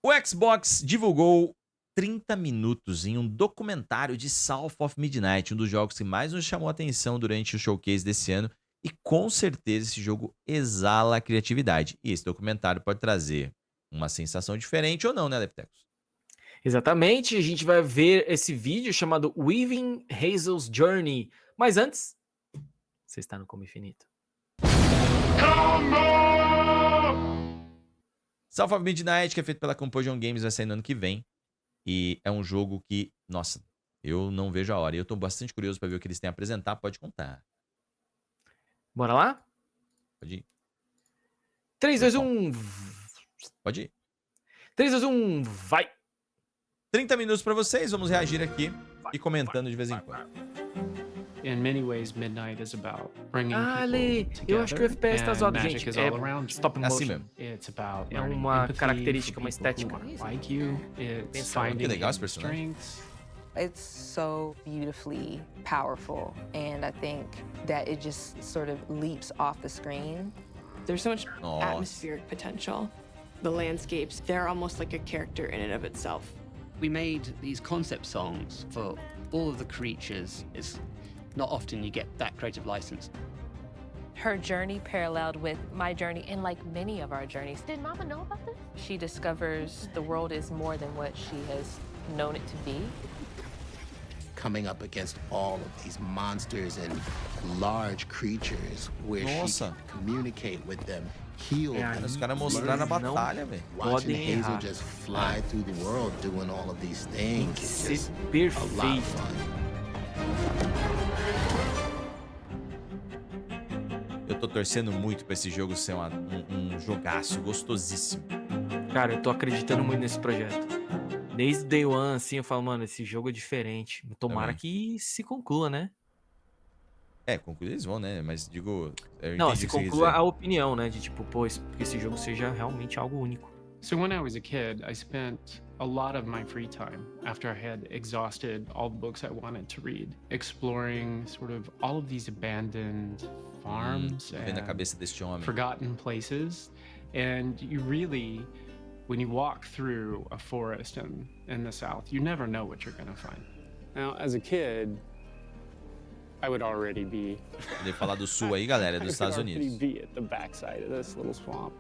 O Xbox divulgou 30 minutos em um documentário de South of Midnight, um dos jogos que mais nos chamou a atenção durante o showcase desse ano, e com certeza esse jogo exala criatividade. E esse documentário pode trazer uma sensação diferente ou não, né, Leptecos? Exatamente, a gente vai ver esse vídeo chamado Weaving Hazel's Journey. Mas antes, você está no Combo Infinito. South of Midnight, que é feito pela Composition Games, vai sair no ano que vem. E é um jogo que, nossa, eu não vejo a hora. E eu tô bastante curioso pra ver o que eles têm a apresentar. Pode contar. Bora lá? Pode ir. 3, Foi 2, bom. 1. Pode ir. 3, 2, 1, vai! 30 minutos pra vocês. Vamos reagir aqui e comentando de vez em quando. In many ways, Midnight is about bringing Ale, people eu acho que o together, FPS tá and zoado, magic gente. is É all around you. stop É assim motion. mesmo. It's about É learning uma empathy característica, for uma people estética. who aren't like you. It's Pensar. finding Que legal esse personagem. strengths. It's so beautifully powerful, and I think that it just sort of leaps off the screen. There's so much Nossa. atmospheric potential. The landscapes, they're almost like a character in and of itself. We made these concept songs for all of the creatures. It's not often you get that creative license. Her journey paralleled with my journey and like many of our journeys. Did Mama know about this? She discovers the world is more than what she has known it to be. Coming up against all of these monsters and large creatures where Nossa. she can communicate with them, heal them. Os caras mostraram a Não batalha, velho. Watching podem Hazel errar. just fly through the world doing all of these things is Ser just a lot perfeito. of fun. Eu tô torcendo muito pra esse jogo ser um jogaço gostosíssimo. Cara, eu tô acreditando muito nesse projeto. Desde Day One, assim, eu falo, mano, esse jogo é diferente. Tomara Também. que se conclua, né? É, concluir eles vão, né? Mas digo, eu Não, entendi se o que você quis conclua dizer. a opinião, né? De tipo, pô, que esse jogo seja realmente algo único. So when I was a kid, I spent a lot of my free time after I had exhausted all the books I wanted to read, exploring sort of all of these abandoned farms Tô vendo a and cabeça deste homem. forgotten places. And you really, when you walk through a forest in the South, you never know what you're going to find. Now, as a kid, I would already be Ele falar do sul aí, galera, é dos Estados I would already Unidos. be at the backside of this little swamp.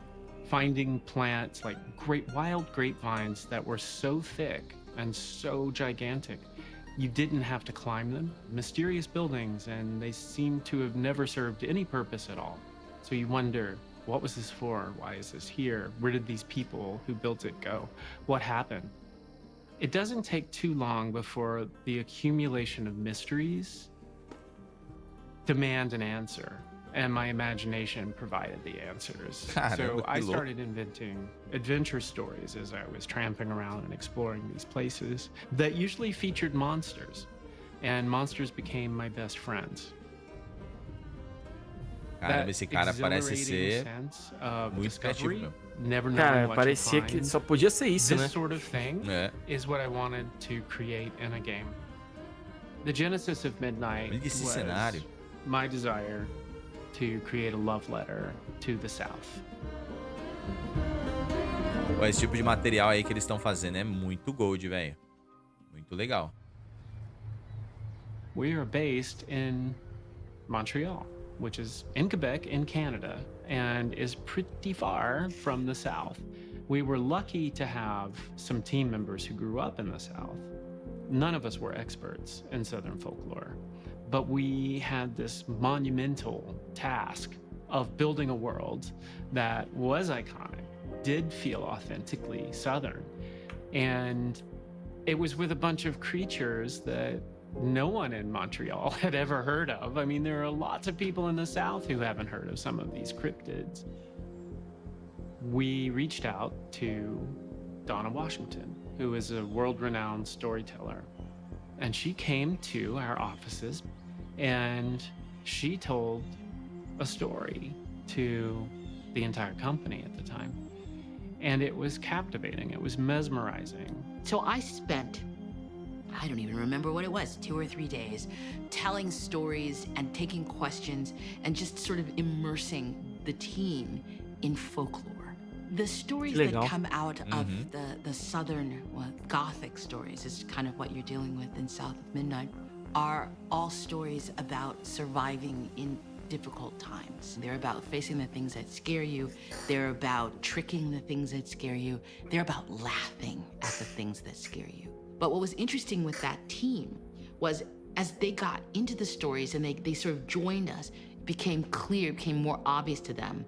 Finding plants like wild grapevines that were so thick and so gigantic, you didn't have to climb them. Mysterious buildings, and they seem to have never served any purpose at all. So you wonder, what was this for? Why is this here? Where did these people who built it go? What happened? It doesn't take too long before the accumulation of mysteries demand an answer, and my imagination provided the answers. Caramba, So I que louco. started inventing adventure stories as I was tramping around and exploring these places that usually featured monsters, and monsters became my best friends. Caramba, esse cara parece exhilarating ser sense of muito discovery, criativo, never knowing Cara, what parecia to que find. só podia ser isso, This né? sort of thing É. is what I wanted to create in a game. The genesis of Midnight Olha esse was cenário. my desire to create a love letter to the South. Pô, esse tipo de material aí que eles estão fazendo é muito gold, velho. Muito legal. We are based in Montreal, which is in Quebec, in Canada, and is pretty far from the South. We were lucky to have some team members who grew up in the South. None of us were experts in Southern folklore, but we had this monumental task of building a world that was iconic, did feel authentically Southern, and it was with a bunch of creatures that no one in Montreal had ever heard of. I mean, there are lots of people in the South who haven't heard of some of these cryptids. We reached out to Donna Washington, who is a world-renowned storyteller. And she came to our offices and she told a story to the entire company at the time. And it was captivating, it was mesmerizing. So I spent, I don't even remember what it was, 2 or 3 days, telling stories and taking questions and just sort of immersing the team in folklore. The stories Que that legal. come out of the southern, well, gothic stories is kind of what you're dealing with in South of Midnight, are all stories about surviving in difficult times. They're about facing the things that scare you. They're about tricking the things that scare you. They're about laughing at the things that scare you. But what was interesting with that team was as they got into the stories and they sort of joined us, it became clear, it became more obvious to them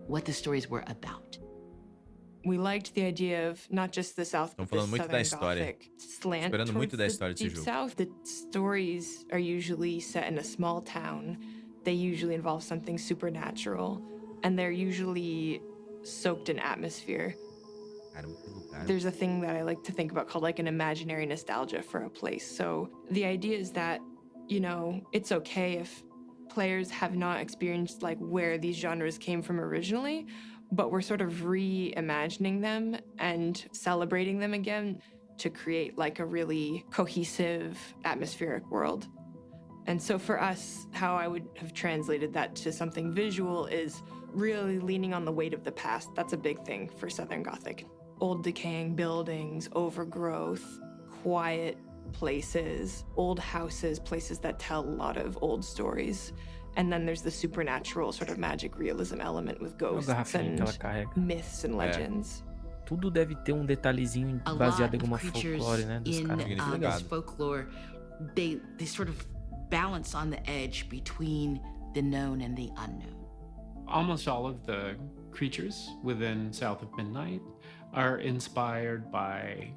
what the stories were about. We liked the idea of not just the South, Estão but the falando muito da Southern história. Gothic slant Esperando muito towards da the história desse Deep jogo. South. The stories are usually set in a small town. They usually involve something supernatural, and they're usually soaked in atmosphere. Caramba, que lugar. There's a thing that I like to think about called like an imaginary nostalgia for a place. So the idea is that, you know, it's okay if players have not experienced like where these genres came from originally, but we're sort of reimagining them and celebrating them again to create like a really cohesive atmospheric world. And so for us, how I would have translated that to something visual is really leaning on the weight of the past. That's a big thing for Southern Gothic. Old decaying buildings, overgrowth, quiet places, old houses, places that tell a lot of old stories. And then there's the supernatural sort of magic realism element with Uma ghosts garrafinha que ela and carrega. myths and legends. Tudo deve ter um detalhezinho A baseado lot em alguma of creatures folclore, né? Dos in caras. this Significado. folklore, they sort of balance on the edge between the known and the unknown. Almost all of the creatures within South of Midnight are inspired by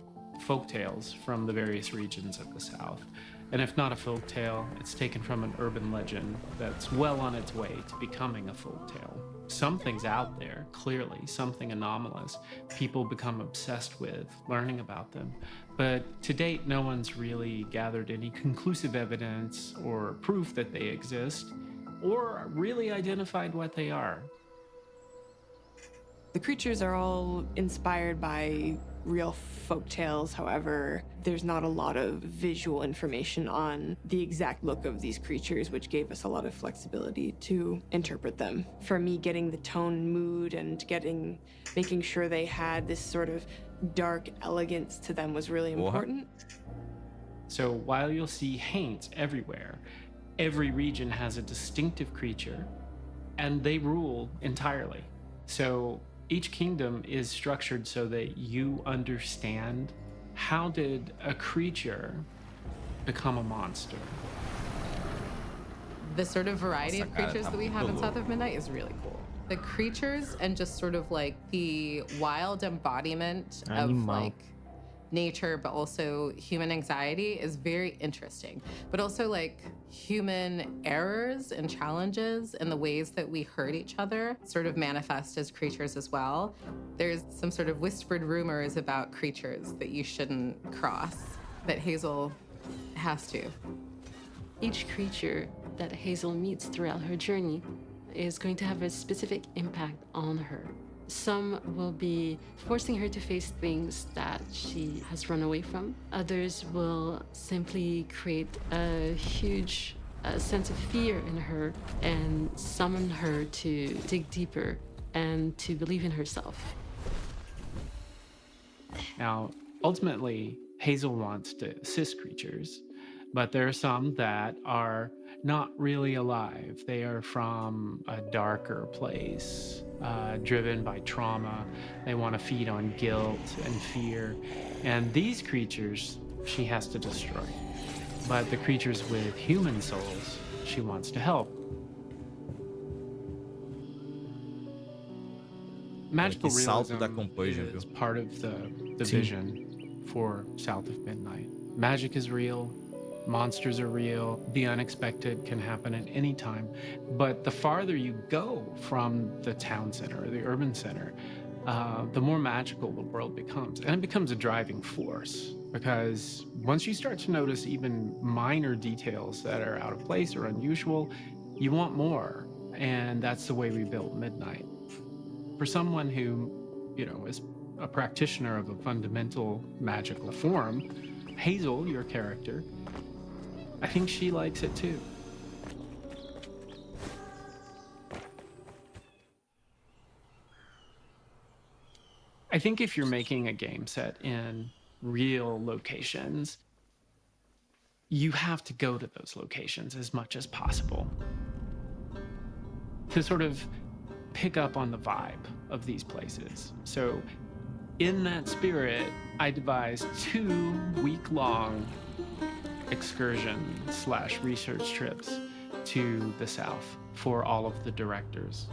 folktales from the various regions of the South. And if not a folktale, it's taken from an urban legend that's well on its way to becoming a folktale. Something's out there, clearly, something anomalous. People become obsessed with learning about them. But to date, no one's really gathered any conclusive evidence or proof that they exist, or really identified what they are. The creatures are all inspired by real folk tales. However, there's not a lot of visual information on the exact look of these creatures, which gave us a lot of flexibility to interpret them. For me, getting the tone, mood, and making sure they had this sort of dark elegance to them was really important. So while you'll see haints everywhere, every region has a distinctive creature, and they rule entirely. So each kingdom is structured so that you understand how did a creature become a monster. The sort of variety Nossa, of cara, creatures tá that we have muito in South louco. of Midnight is really cool. The creatures and just sort of like the wild embodiment of Animal. like nature, but also human anxiety is very interesting. But also like human errors and challenges and the ways that we hurt each other sort of manifest as creatures as well. There's some sort of whispered rumors about creatures that you shouldn't cross, that Hazel has to. Each creature that Hazel meets throughout her journey is going to have a specific impact on her. Some will be forcing her to face things that she has run away from. Others will simply create a huge sense of fear in her and summon her to dig deeper and to believe in herself. Now, ultimately, Hazel wants to assist creatures, but there are some that are not really alive. They are from a darker place, driven by trauma. They want to feed on guilt and fear. And these creatures she has to destroy. But the creatures with human souls, she wants to help. Magical Que salto realism da composure, is viu? part of the vision for South of Midnight. Magic is real, monsters are real, the unexpected can happen at any time. But the farther you go from the town center or the urban center, the more magical the world becomes. And it becomes a driving force because once you start to notice even minor details that are out of place or unusual, you want more. And that's the way we built Midnight. For someone who, is a practitioner of a fundamental magical form, Hazel, your character, I think she likes it too. I think if you're making a game set in real locations, you have to go to those locations as much as possible to sort of pick up on the vibe of these places. So in that spirit, I devised 2 week-long excursion/research trips to the South for all of the directors.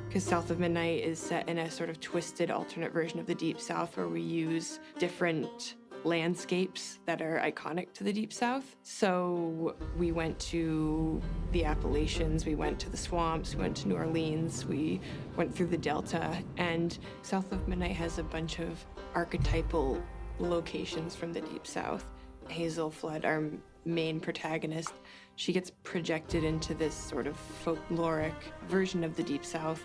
Because South of Midnight is set in a sort of twisted alternate version of the Deep South where we use different landscapes that are iconic to the Deep South. So we went to the Appalachians, we went to the swamps, we went to New Orleans, we went through the Delta, and South of Midnight has a bunch of archetypal locations from the Deep South. Hazel Flood, our main protagonist, she gets projected into this sort of folkloric version of the Deep South.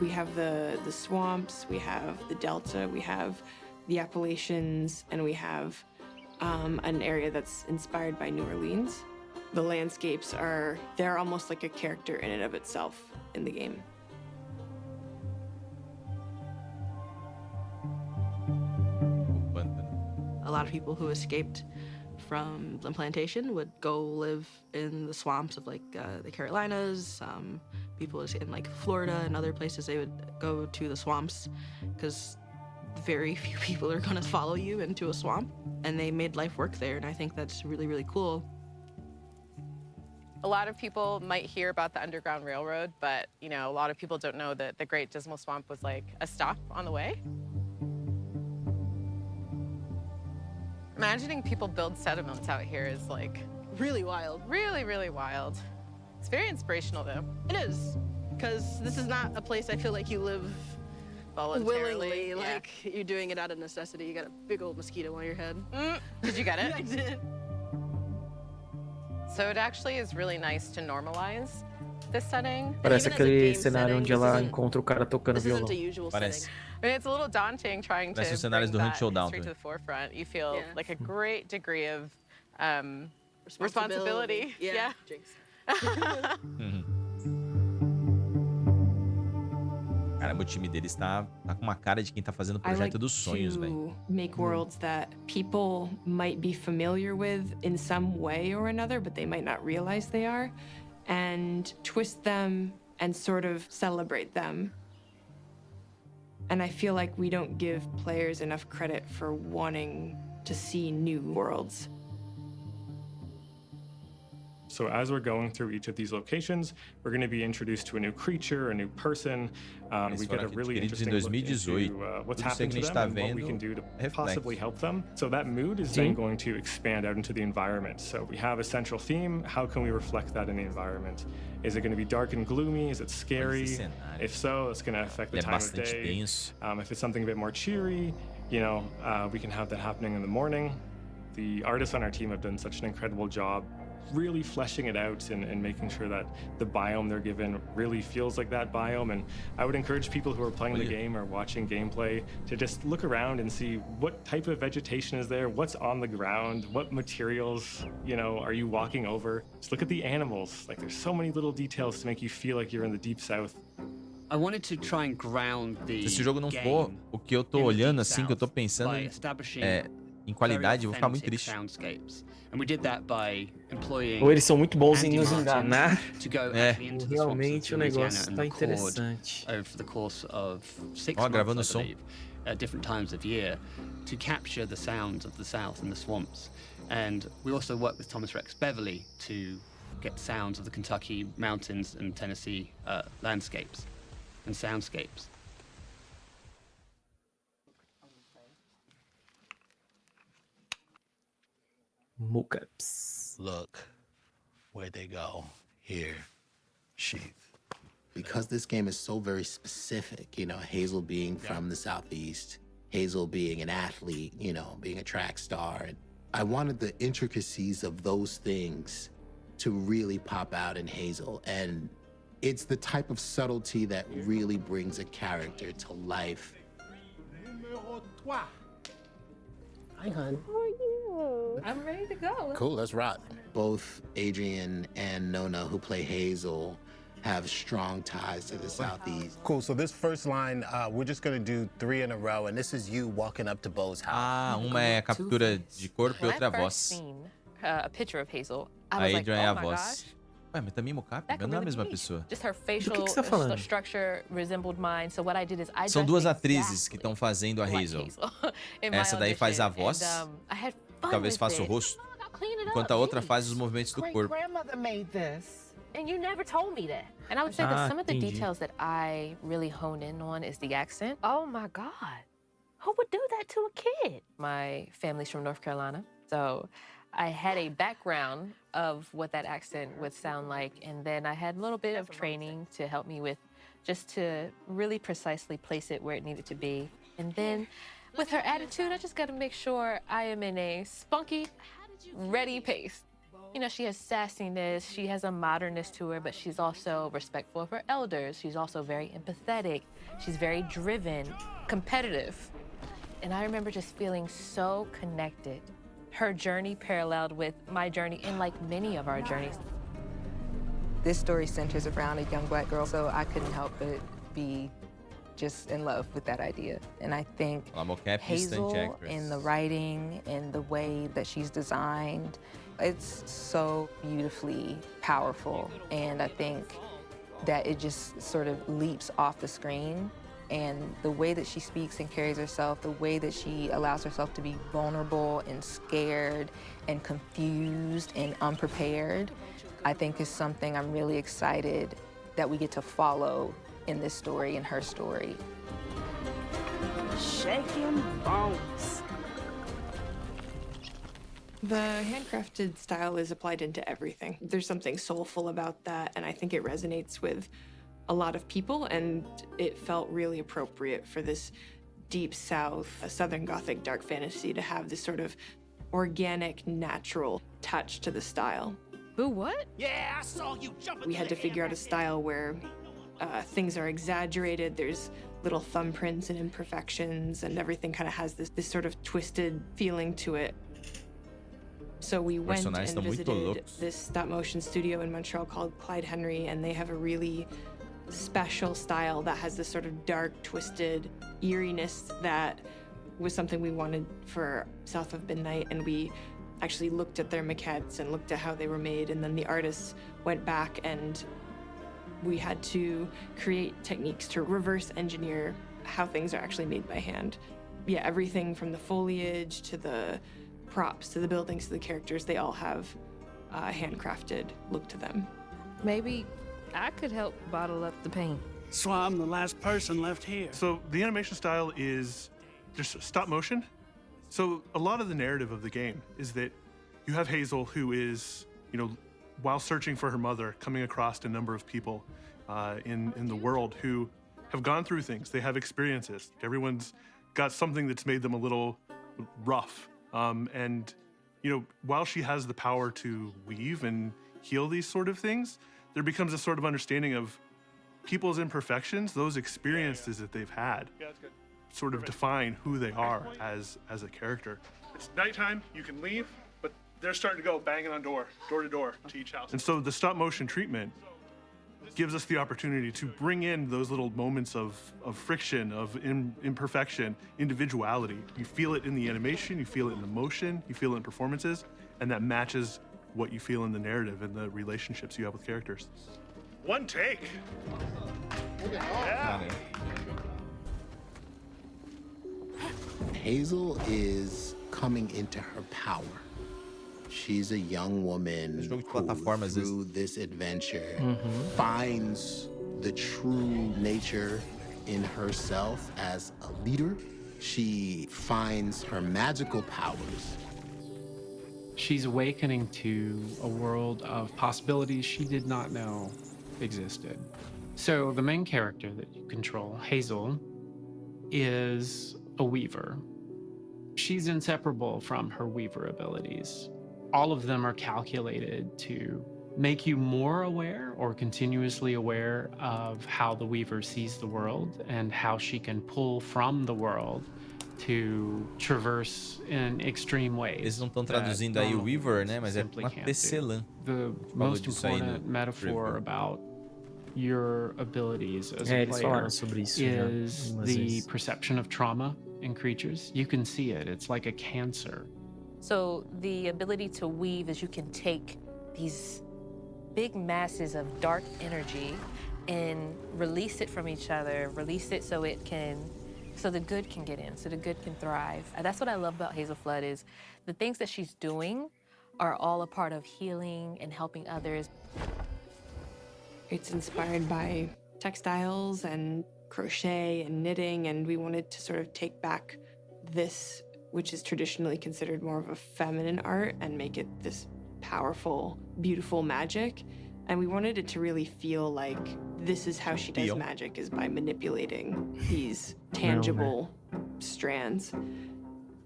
We have the swamps, we have the Delta, we have the Appalachians, and we have an area that's inspired by New Orleans. The landscapes they're almost like a character in and of itself in the game. A lot of people who escaped from the plantation would go live in the swamps of like the Carolinas. People in like Florida and other places, they would go to the swamps because very few people are gonna follow you into a swamp, and they made life work there, and I think that's really, really cool. A lot of people might hear about the Underground Railroad, but a lot of people don't know that the Great Dismal Swamp was like a stop on the way. Imagining people build settlements out here is like Really wild. really, really wild. It's very inspirational though. It is, because this is not a place I feel like you live Voluntarily. willingly, Yeah. like you're doing it out of necessity. You got a big old mosquito on your head. Did you get it? I did. So it actually is really nice to normalize this setting. Parece even as a aquele game cenário setting, onde this ela isn't- encontra o cara tocando This violão. isn't a usual Parece. setting. I mean, it's a little daunting trying to Parece os cenários bring do Hunt that Showdown history to também. the forefront. You feel Yeah. like a great degree of responsibility. Yeah. Jinx. Caramba, o time deles tá com uma cara de quem tá fazendo o I like projeto dos sonhos, velho. to make worlds that people might be familiar with in some way or another, but they might not realize they are, and twist them and sort of celebrate them. And I feel like we don't give players enough credit for wanting to see new worlds. So as we're going through each of these locations, we're going to be introduced to a new creature, a new person. Eles We foram get a really adquiridos interesting em look 2018. into what's Tudo isso happened que a to gente them tá and what we vendo can do to reflete. possibly help them. So that mood is then going to expand out into the environment. So we have a central theme. How can we reflect that in the environment? Is it going to be dark and gloomy? Is it scary? cenário. If so, it's going to affect the Ele é time of bastante day. denso. If it's something a bit more cheery, we can have that happening in the morning. The artists on our team have done such an incredible job really fleshing it out and making sure that the biome they're given really feels like that biome. And I would encourage people who are playing the game or watching gameplay to just look around and see what type of vegetation is there, what's on the ground, what materials, are you walking over. Just look at the animals. Like, there's so many little details to make you feel like you're in the Deep South. I wanted to try and ground the Se esse jogo não game for o que eu tô in the olhando Deep assim, que eu tô South pensando by establishing em qualidade, eu vou ficar muito very triste. authentic soundscapes. And we did that by employing Ou eles são muito bons em Andy nos Martin enganar, to go É. actually into the realmente swamps o of Louisiana negócio and tá record interessante. over the course of 6 Ó, gravando months, I som. believe, at different times of year, to capture the sounds of the South and the swamps. And we also worked with Thomas Rex Beverly to get sounds of the Kentucky mountains and Tennessee landscapes and soundscapes. Mockups. Look, where they go, here, sheath. Because this game is so very specific, Hazel being from the Southeast, Hazel being an athlete, being a track star. And I wanted the intricacies of those things to really pop out in Hazel. And it's the type of subtlety that really brings a character to life. Hi, hon. How are you? I'm ready to go. Cool, let's rock. Both Adrian and Nona, who play Hazel, have strong ties to the Southeast. Cool. So this first line, we're just gonna do 3 in a row, and this is you walking up to Bo's house. Ah, uma é a captura de corpo e When outra é I a first voz. seen a picture of Hazel, I A was like, Adrian é a oh my voz. gosh. Ué, mas também mocap? That Não could é a really mesma be me. pessoa. Just her facial você tá falando? structure resembled mine. So what I did is I São dressed duas atrizes que exactly estão fazendo a like Hazel. in my Essa daí faz a audition. voz, And, I had fun talvez with faça o it. rosto, I'll clean it enquanto up, a outra geez. faz os movimentos do corpo. Grandmother made this. And you never told me that. And I would say that some of the entendi. details that I really hone in on is the accent. Oh my God. Who would do that to a kid? My family's from North Carolina. So I had a background of what that accent would sound like. And then I had a little bit of training to help me with just to really precisely place it where it needed to be. And then with her attitude, I just got to make sure I am in a spunky, ready pace. You know, she has sassiness, she has a modernness to her, but she's also respectful of her elders. She's also very empathetic. She's very driven, competitive. And I remember just feeling so connected. Her journey paralleled with my journey and like many of our journeys. This story centers around a young Black girl, so I couldn't help but be just in love with that idea. And I think Hazel in the writing and the way that she's designed, it's so beautifully powerful. And I think that it just sort of leaps off the screen. And the way that she speaks and carries herself, the way that she allows herself to be vulnerable and scared and confused and unprepared, I think is something I'm really excited that we get to follow in this story and her story. Shaking bones. The handcrafted style is applied into everything. There's something soulful about that, and I think it resonates with a lot of people, and it felt really appropriate for this deep South, Southern Gothic dark fantasy to have this sort of organic, natural touch to the style. Who what? Yeah, I saw you jumping. We had to figure out a style where things are exaggerated, there's little thumbprints and imperfections, and everything kind of has this sort of twisted feeling to it. So we went and visited this stop-motion studio in Montreal called Clyde Henry, and they have a really special style that has this sort of dark, twisted eeriness that was something we wanted for South of Midnight, and we actually looked at their maquettes and looked at how they were made, and then the artists went back and we had to create techniques to reverse engineer how things are actually made by hand. Yeah, everything from the foliage to the props to the buildings to the characters, they all have a handcrafted look to them. Maybe I could help bottle up the paint. So I'm the last person left here. So the animation style is just stop motion. So a lot of the narrative of the game is that you have Hazel, who is, you know, while searching for her mother, coming across a number of people in the world who have gone through things. They have experiences. Everyone's got something that's made them a little rough. And, you know, while she has the power to weave and heal these sort of things, there becomes a sort of understanding of people's imperfections, those experiences that they've had, sort of define who they are as a character. It's nighttime, you can leave, but they're starting to go banging on door to door to each house. And so the stop motion treatment gives us the opportunity to bring in those little moments of friction, of imperfection, individuality. You feel it in the animation, you feel it in the motion, you feel it in performances, and that matches what you feel in the narrative and the relationships you have with characters. One take. Yeah. Hazel is coming into her power. She's a young woman who, through this adventure, finds the true nature in herself as a leader. She finds her magical powers. She's awakening to a world of possibilities she did not know existed. So the main character that you control, Hazel, is a weaver. She's inseparable from her weaver abilities. All of them are calculated to make you more aware or continuously aware of how the weaver sees the world and how she can pull from the world to traverse in extreme ways. Eles não estão traduzindo aí o weaver, né? Mas é uma tecelã. The most important metaphor about your abilities as a Eles player falaram sobre isso já is algumas the vezes. perception of trauma in creatures. You can see it. It's like a cancer. So the ability to weave is you can take these big masses of dark energy and release it from each other, release it so the good can get in, so the good can thrive. And that's what I love about Hazel Flood is the things that she's doing are all a part of healing and helping others. It's inspired by textiles and crochet and knitting, and we wanted to sort of take back this, which is traditionally considered more of a feminine art, and make it this powerful, beautiful magic. And we wanted it to really feel like this is how she does magic, is by manipulating these tangible strands.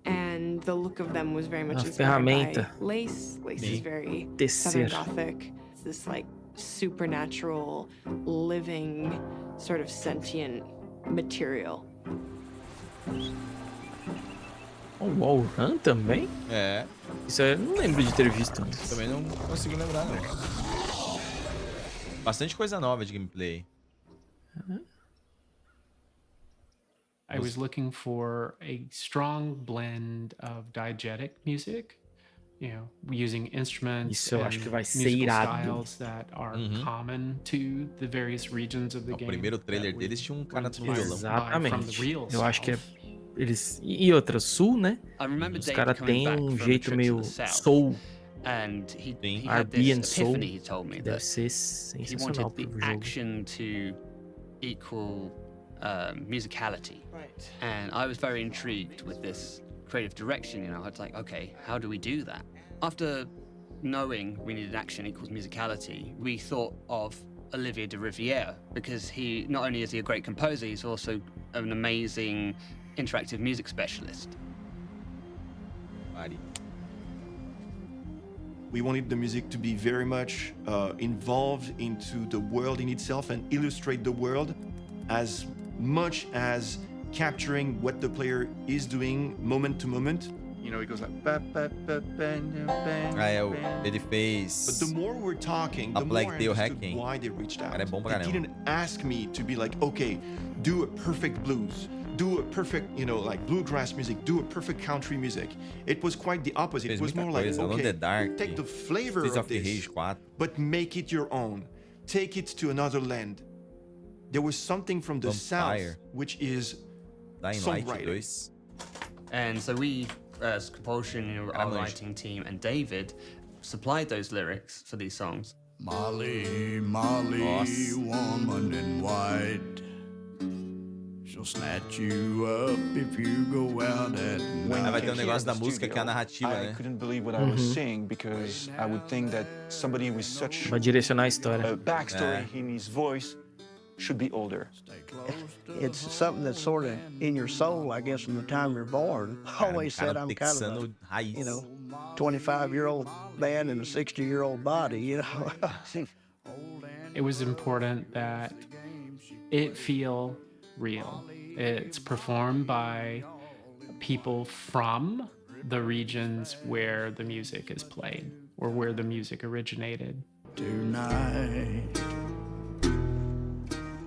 And the look of them was very much inspired by lace. Lace is very Southern Gothic. It's this like supernatural, living, sort of sentient material. O Wallrun também? É. Isso eu não lembro de ter visto antes. Também não consigo lembrar, não. Bastante coisa nova de gameplay. I was looking for a strong blend of diegetic music, using instruments Isso eu acho que vai and ser musical irado. styles that are common to the various regions of the O game. primeiro trailer deles tinha um cara no violão. Exatamente. Eu acho que eles... E outra, Sul, né? Os caras têm um jeito meio soul. And he had R&B and this soul. epiphany, he told me, Deve that ser he sensacional wanted the pro jogo. action to equal musicality. Right. And I was very intrigued with this creative direction. I was like, okay, how do we do that? After knowing we needed action equals musicality, we thought of Olivier de Rivière, because he, not only is he a great composer, he's also an amazing interactive music specialist. We wanted the music to be very much involved into the world in itself and illustrate the world as much as capturing what the player is doing moment to moment. It goes like Ele fez But the more we're talking, the more I understood why they reached out. Cara, é bom pra They didn't ask me to be like, okay, do a perfect blues, do a perfect, like bluegrass music, do a perfect country music. It was quite the opposite. It was more like, okay, take the flavor of this, but make it your own. Take it to another land. There was something from the south, which is songwriting. And so we, as compulsion, our writing team, and David supplied those lyrics for these songs. Molly, woman in white, she'll snatch you up if you go out at night. Vai ter negócio da música que é a narrativa, né? I couldn't believe what I was seeing, because I would think that somebody with such Vai direcionar a história. a backstory in his voice should be older. It's something that's sort of in your soul, I guess, from the time you're born. I always said I'm kind of a, 25-year-old man in a 60-year-old body, It was important that it feel real. It's performed by people from the regions where the music is played or where the music originated. Tonight.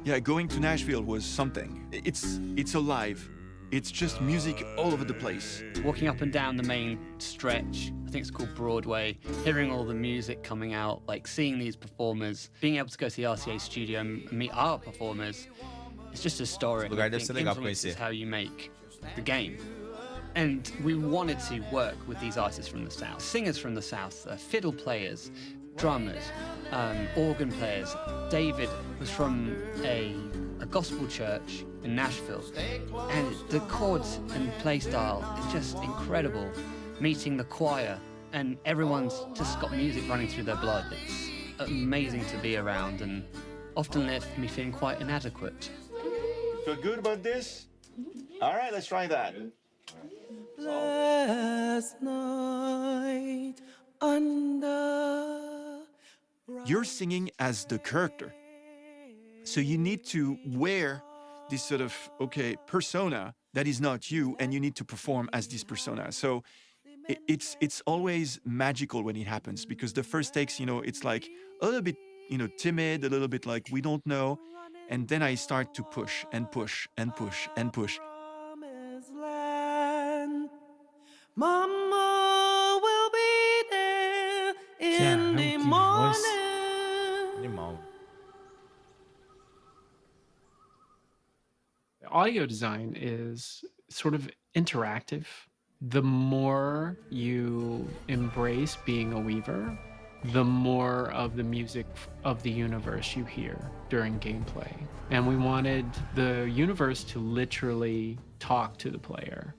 Yeah, going to Nashville was something. It's alive. It's just music all over the place. Walking up and down the main stretch, I think it's called Broadway, hearing all the music coming out, like seeing these performers, being able to go to the RCA studio and meet our performers, it's just historic. Lugar deve ser legal Influences conhecer. how you make the game. And we wanted to work with these artists from the South, singers from the South, fiddle players, drummers, organ players. David was from a gospel church in Nashville, and the chords and play style is just incredible. Meeting the choir, and everyone's just got music running through their blood. It's amazing to be around, and often left me feeling quite inadequate. Feel good about this? All right, let's try that. Last night under... You're singing as the character. So you need to wear this sort of, persona that is not you, and you need to perform as this persona. So it's always magical when it happens, because the first takes, it's like a little bit timid, a little bit like we don't know. And then I start to push and push and push and push. Mama will be there in the morning. Animal. Audio design is sort of interactive. The more you embrace being a weaver, the more of the music of the universe you hear during gameplay. And we wanted the universe to literally talk to the player.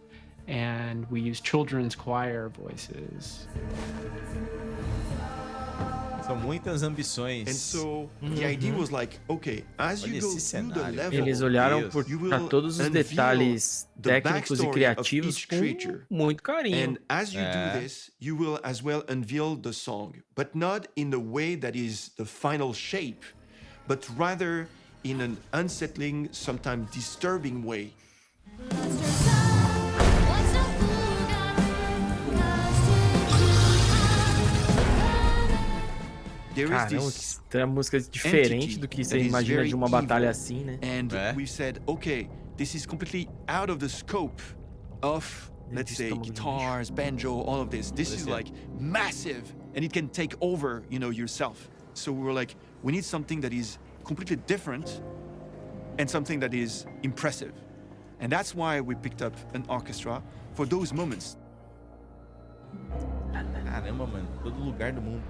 And we used children's choir voices. São muitas ambições. And so the idea was like, okay, as you go through the level, Eles olharam para todos os detalhes técnicos e criativos com muito carinho. And as you do this, you will as well unveil the song, but not in the way that is the final shape, but rather in an unsettling, sometimes disturbing way. Caramba, que música diferente do que você imagina de uma batalha assim, né? And we said, okay, this is completely out of the scope of, let's say, guitars, banjo, all of this. This is like massive, and it can take over, yourself. So we were like, we need something that is completely different and something that is impressive. And that's why we picked up an orchestra for those moments. Caramba, mano, todo lugar do mundo.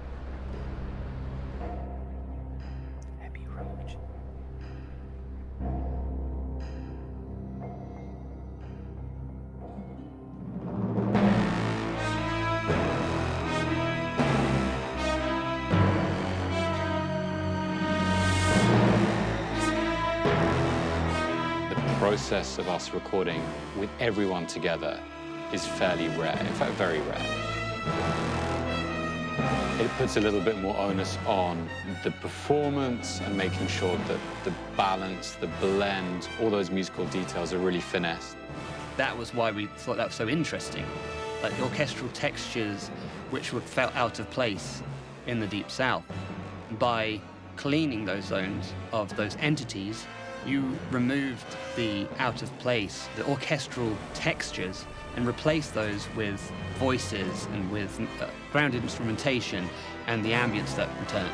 The process of us recording with everyone together is fairly rare, in fact, very rare. It puts a little bit more onus on the performance and making sure that the balance, the blend, all those musical details are really finessed. That was why we thought that was so interesting. Like the orchestral textures which felt out of place in the Deep South. By cleaning those zones of those entities, you removed the out of place, the orchestral textures, and replaced those with voices and with grounded instrumentation and the ambience that returned.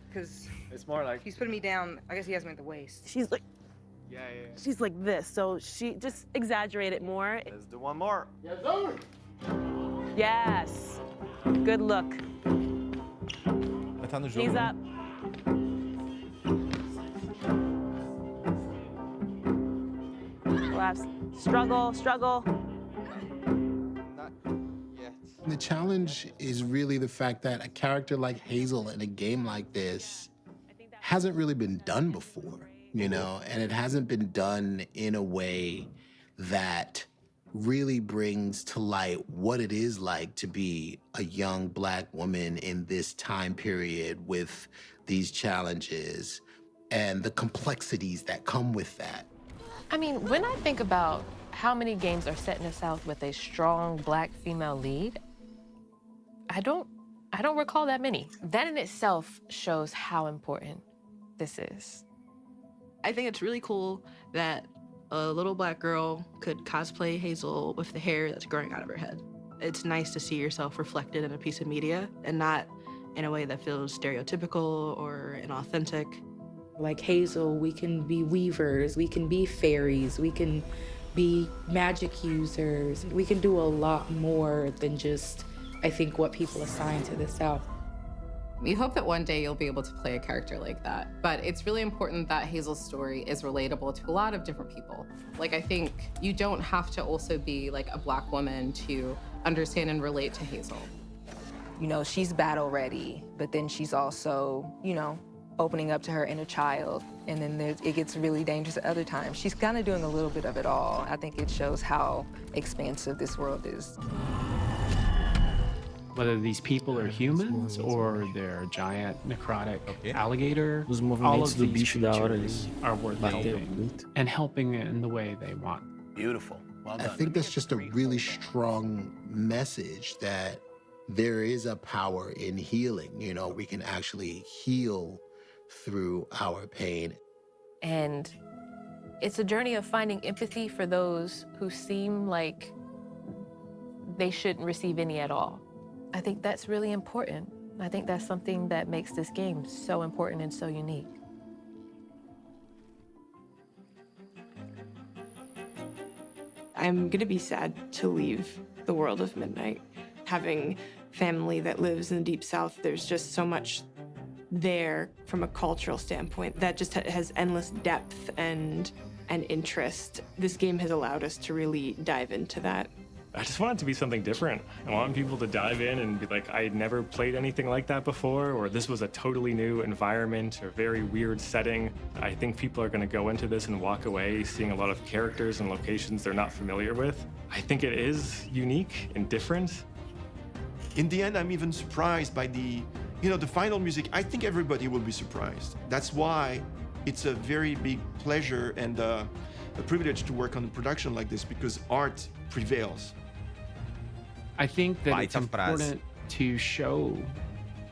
Because it's more like he's putting me down. I guess he has me at the waist. she's like, Yeah. she's like this, so she just exaggerate it more. Let's do one more. Yes, good look. Vai estar no jogo. He's né? up. Collapse. Struggle. The challenge is really the fact that a character like Hazel in a game like this hasn't really been done before, and it hasn't been done in a way that really brings to light what it is like to be a young Black woman in this time period with these challenges and the complexities that come with that. I mean, when I think about how many games are set in the South with a strong Black female lead, I don't recall that many. That in itself shows how important this is. I think it's really cool that a little Black girl could cosplay Hazel with the hair that's growing out of her head. It's nice to see yourself reflected in a piece of media and not in a way that feels stereotypical or inauthentic. Like Hazel, we can be weavers, we can be fairies, we can be magic users. We can do a lot more than just, I think, what people assign to the South. We hope that one day you'll be able to play a character like that. But it's really important that Hazel's story is relatable to a lot of different people. Like, I think you don't have to also be like a Black woman to understand and relate to Hazel. She's battle ready, but then she's also, opening up to her inner child. And then it gets really dangerous at other times. She's kind of doing a little bit of it all. I think it shows how expansive this world is. Whether these people are humans or they're a giant necrotic alligator, Os all movimentos of do these bicho da hora ali. creatures are worth Bateu helping, and helping in the way they want. Beautiful. I think that's just a really strong message that there is a power in healing. You know, we can actually heal through our pain. And it's a journey of finding empathy for those who seem like they shouldn't receive any at all. I think that's really important. I think that's something that makes this game so important and so unique. I'm gonna be sad to leave the world of Midnight. Having family that lives in the Deep South, there's just so much there from a cultural standpoint that just has endless depth and interest. This game has allowed us to really dive into that. I just want it to be something different. I want people to dive in and be like, I had never played anything like that before, or this was a totally new environment or very weird setting. I think people are going to go into this and walk away seeing a lot of characters and locations they're not familiar with. I think it is unique and different. In the end, I'm even surprised by the final music. I think everybody will be surprised. That's why it's a very big pleasure and a privilege to work on a production like this, because art prevails. I think that it's important to show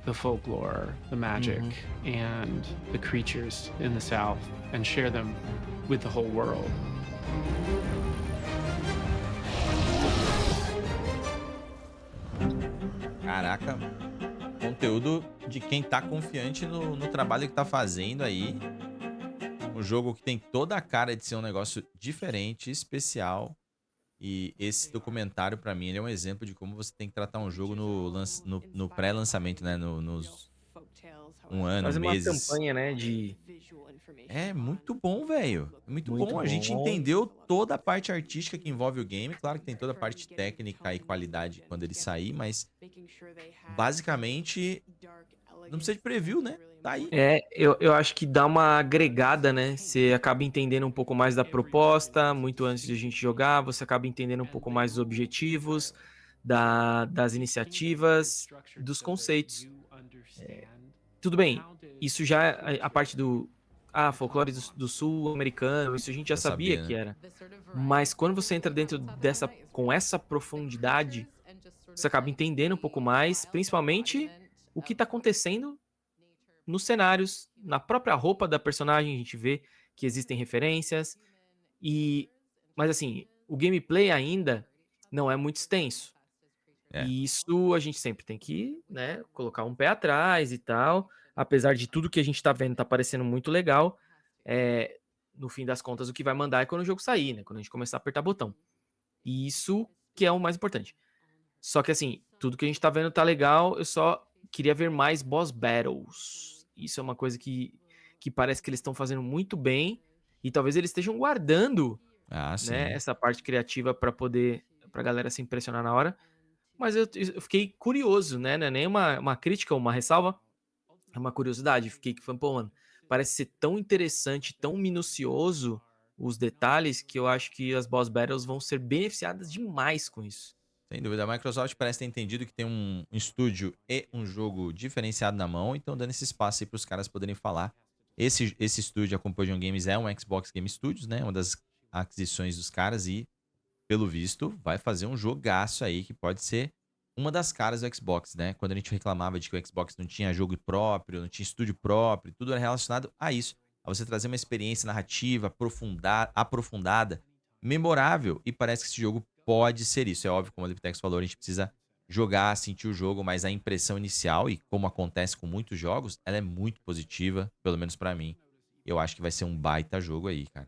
the folklore, the magic, and the creatures in the South and share them with the whole world. Caraca, conteúdo de quem tá confiante no trabalho que tá fazendo aí. Um jogo que tem toda a cara de ser um negócio diferente, especial. E esse documentário, pra mim, ele é um exemplo de como você tem que tratar um jogo no pré-lançamento, né? Nos um ano, Fazer meses. uma campanha, né? É muito bom, velho. Muito bom. A gente entendeu toda a parte artística que envolve o game. Claro que tem toda a parte técnica e qualidade quando ele sair, mas basicamente não precisa de preview, né? Tá aí. Eu acho que dá uma agregada, né? Você acaba entendendo um pouco mais da proposta, muito antes de a gente jogar, você acaba entendendo um pouco mais dos objetivos, das iniciativas, dos conceitos. Tudo bem, isso já a parte do folclore do sul-americano, isso a gente já sabia que era. Mas quando você entra dentro com essa profundidade, você acaba entendendo um pouco mais, principalmente o que tá acontecendo nos cenários, na própria roupa da personagem, a gente vê que existem referências. Mas assim, o gameplay ainda não é muito extenso. E isso a gente sempre tem que, né, colocar um pé atrás e tal. Apesar de tudo que a gente tá vendo tá parecendo muito legal, no fim das contas o que vai mandar é quando o jogo sair, né? Quando a gente começar a apertar botão. E isso que é o mais importante. Só que assim, tudo que a gente tá vendo tá legal, eu só queria ver mais boss battles. Isso é uma coisa que parece que eles estão fazendo muito bem, e talvez eles estejam guardando né, essa parte criativa pra galera se impressionar na hora. Mas eu fiquei curioso, né? Não é nem uma crítica ou uma ressalva, é uma curiosidade. Fiquei falando, pô, mano, parece ser tão interessante, tão minucioso os detalhes, que eu acho que as boss battles vão ser beneficiadas demais com isso. Sem dúvida, a Microsoft parece ter entendido que tem um estúdio e um jogo diferenciado na mão, então dando esse espaço aí para os caras poderem falar. Esse estúdio, a Composition Games, é um Xbox Game Studios, né? Uma das aquisições dos caras e, pelo visto, vai fazer um jogaço aí que pode ser uma das caras do Xbox, né? Quando a gente reclamava de que o Xbox não tinha jogo próprio, não tinha estúdio próprio, tudo era relacionado a isso. A você trazer uma experiência narrativa aprofundada, memorável, e parece que esse jogo pode ser isso. É óbvio, como o Liptex falou, a gente precisa jogar, sentir o jogo, mas a impressão inicial, e como acontece com muitos jogos, ela é muito positiva, pelo menos pra mim. Eu acho que vai ser um baita jogo aí, cara.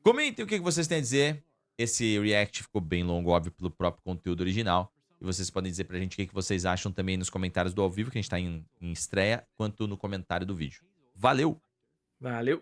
Comentem o que vocês têm a dizer. Esse react ficou bem longo, óbvio, pelo próprio conteúdo original. E vocês podem dizer pra gente o que vocês acham também nos comentários do ao vivo, que a gente tá em estreia, quanto no comentário do vídeo. Valeu! Valeu!